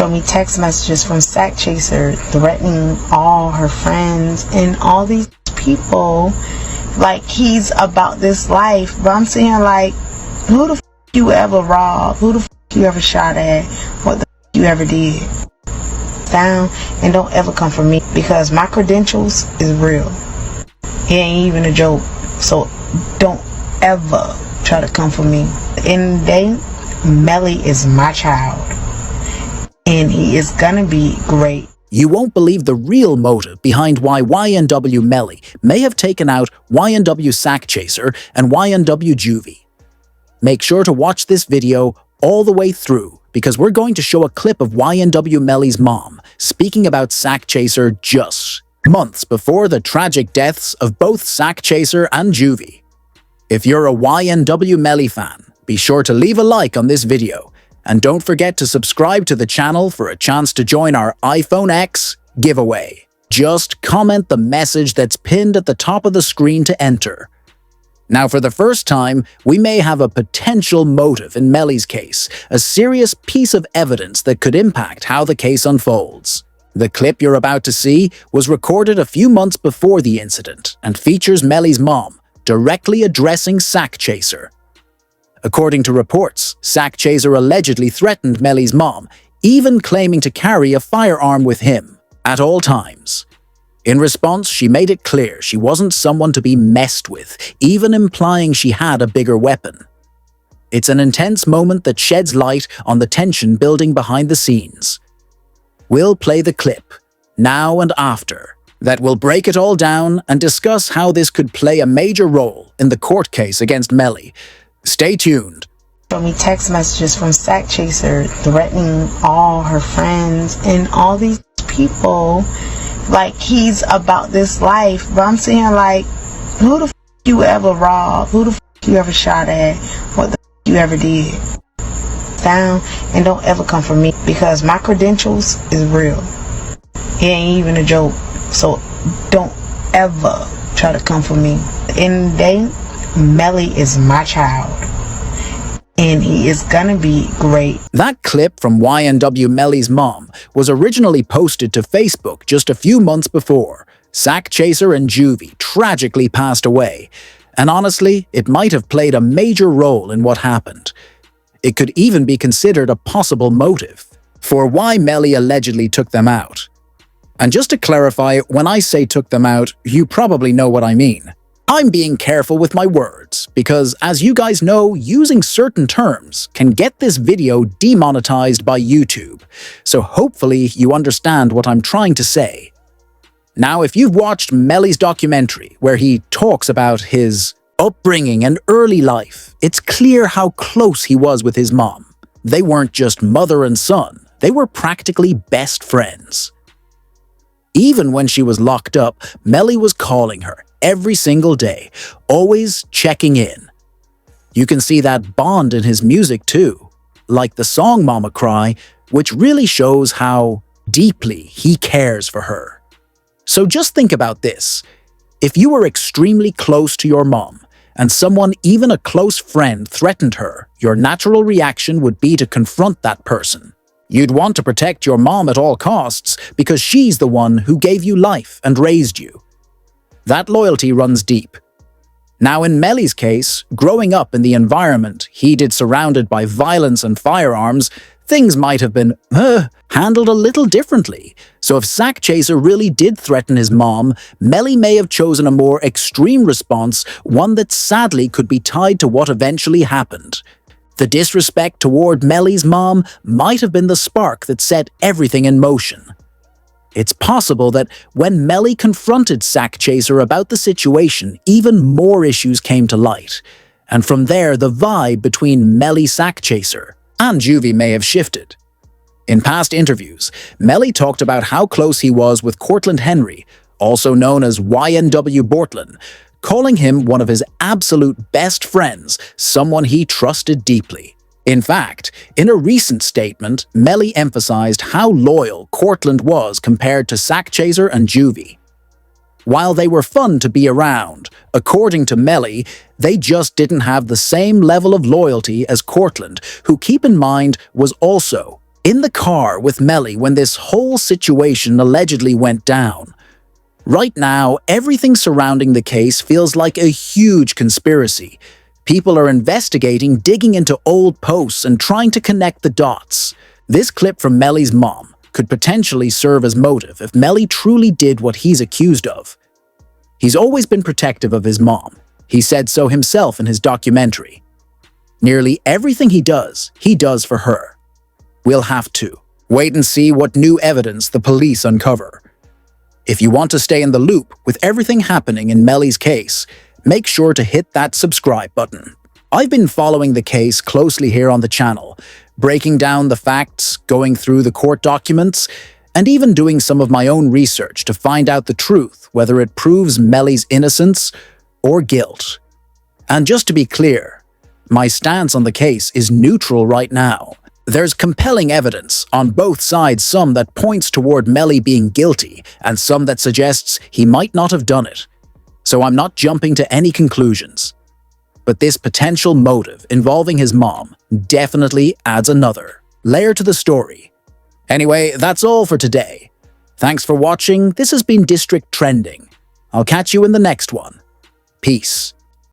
showed me text messages from Sakchaser threatening all her friends and all these people. Like, he's about this life. But I'm saying, like, who the f you ever robbed? Who the f you ever shot at? What the f you ever did? Down, and don't ever come for me, because my credentials is real. It ain't even a joke. So don't ever try to come for me. In the day, Melly is my child, and he is gonna be great. You won't believe the real motive behind why YNW Melly may have taken out YNW Sakchaser and YNW Juvy. Make sure to watch this video all the way through, because we're going to show a clip of YNW Melly's mom speaking about Sakchaser just months before the tragic deaths of both Sakchaser and Juvy. If you're a YNW Melly fan, be sure to leave a like on this video, and don't forget to subscribe to the channel for a chance to join our iPhone X giveaway. Just comment the message that's pinned at the top of the screen to enter. Now, for the first time, we may have a potential motive in Melly's case, a serious piece of evidence that could impact how the case unfolds. The clip you're about to see was recorded a few months before the incident and features Melly's mom directly addressing Sakchaser. According to reports, Sakchaser allegedly threatened Melly's mom, even claiming to carry a firearm with him at all times. In response, she made it clear she wasn't someone to be messed with, even implying she had a bigger weapon. It's an intense moment that sheds light on the tension building behind the scenes. We'll play the clip, now and after, that will break it all down and discuss how this could play a major role in the court case against Melly. Stay tuned. Showed me text messages from Sakchaser threatening all her friends and all these people. Like, he's about this life. But I'm saying, like, who the f you ever robbed? Who the f you ever shot at? What the f you ever did? Down, and don't ever come for me, because my credentials is real. It ain't even a joke. So don't ever try to come for me. In the day, Melly is my child, and he is gonna be great. That clip from YNW Melly's mom was originally posted to Facebook just a few months before Sakchaser and Juvy tragically passed away, and honestly, it might have played a major role in what happened. It could even be considered a possible motive for why Melly allegedly took them out. And just to clarify, when I say took them out, you probably know what I mean. I'm being careful with my words, because as you guys know, using certain terms can get this video demonetized by YouTube, so hopefully you understand what I'm trying to say. Now, if you've watched Melly's documentary, where he talks about his upbringing and early life, it's clear how close he was with his mom. They weren't just mother and son, they were practically best friends. Even when she was locked up, Melly was calling her every single day, always checking in. You can see that bond in his music too, like the song Mama Cry, which really shows how deeply he cares for her. So just think about this. If you were extremely close to your mom, and someone, even a close friend, threatened her, your natural reaction would be to confront that person. You'd want to protect your mom at all costs because she's the one who gave you life and raised you. That loyalty runs deep. Now, in Melly's case, growing up in the environment he did surrounded by violence and firearms, things might have been handled a little differently. So if Sakchaser really did threaten his mom, Melly may have chosen a more extreme response, one that sadly could be tied to what eventually happened. The disrespect toward Melly's mom might have been the spark that set everything in motion. It's possible that when Melly confronted Sakchaser about the situation, even more issues came to light. And from there, the vibe between Melly Sakchaser and Juvy may have shifted. In past interviews, Melly talked about how close he was with Cortland Henry, also known as YNW Bortlin, calling him one of his absolute best friends, someone he trusted deeply. In fact, in a recent statement, Melly emphasized how loyal Cortland was compared to Sakchaser and Juvy. While they were fun to be around, according to Melly, they just didn't have the same level of loyalty as Cortland, who, keep in mind, was also in the car with Melly when this whole situation allegedly went down. Right now, everything surrounding the case feels like a huge conspiracy. People are investigating, digging into old posts and trying to connect the dots. This clip from Melly's mom could potentially serve as motive if Melly truly did what he's accused of. He's always been protective of his mom. He said so himself in his documentary. Nearly everything he does for her. We'll have to wait and see what new evidence the police uncover. If you want to stay in the loop with everything happening in Melly's case, make sure to hit that subscribe button. I've been following the case closely here on the channel, breaking down the facts, going through the court documents, and even doing some of my own research to find out the truth, whether it proves Melly's innocence or guilt. And just to be clear, my stance on the case is neutral right now. There's compelling evidence on both sides, some that points toward Melly being guilty and some that suggests he might not have done it. So I'm not jumping to any conclusions. But this potential motive involving his mom definitely adds another layer to the story. Anyway, that's all for today. Thanks for watching. This has been District Trending. I'll catch you in the next one. Peace.